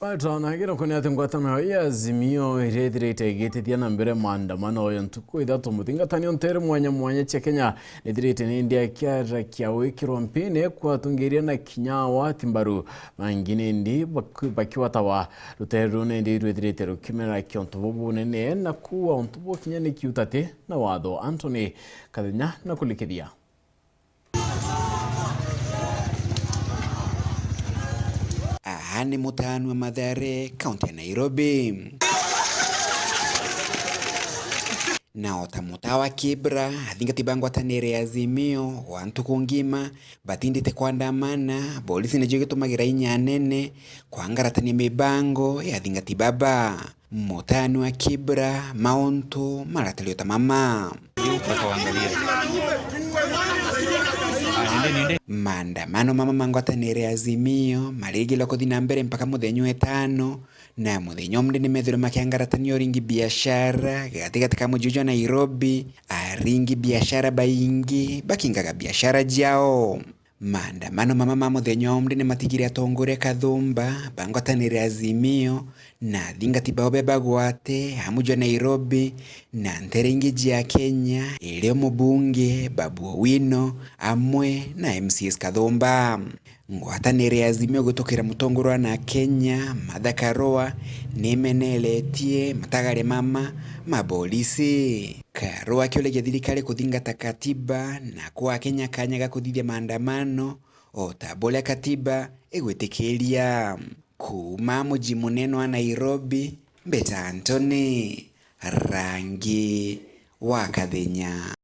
Patana gira kunyate ngwatano ya Azimio irethirite igitithia na mbere maandamano ya ntuku ithatu muthingatanio ntere mwanya cia Kenya nithirite ni ndia kiara kia wikirwa mpine kwatungiria na kinya wa timbaru mangine ndi bakiwatawa ruteru ne ndi rwethirite rukimera kionto bobu nene na kuwa ontubo kinya ni kiutate na watho Anthony Kathenya na kulikithia. Ni mutano wa Mathare, kaunti ya Nairobi. Na otamutawa Kibra, athingati ngwatanire ya Azimio, wa ntuku ngima, batindite kuandamana, polisi nijio gitumagira inya nene, kwangaratania mibango ya athingati baba. Mutano wa Kibra, mauntu, maratalio tamama. Maandamano mama ngwatanire ya Azimio marigila kuthi na mbere mpaka muthenya wetano na muthenya umwe ni methero makiangaratanio ringi biashara katika mji wa Nairobi aringi biashara baingi bakingaga biashara jao. Maandamano mama muthenya umwe ni matigire atongore Kathumba bangwatanire ya Azimio na thingati baobe bagwate hamuji wa Nairobi na nterengi ya Kenya ile mubunge Babu Owino amwe na MCS Kathumba. Ngwatanire ya Azimio gutokera mutongorwa na Kenya Martha Karua nimeneletie matagare mama mabolisi. Karua kiolegia thirikari kuthingata katiba na kwa Kenya kanyaga kuthithia maandamano otabole katiba igwitikiria. Kuma muji munene wa Nairobi, Beta Anthony, rangi wa Kathenya.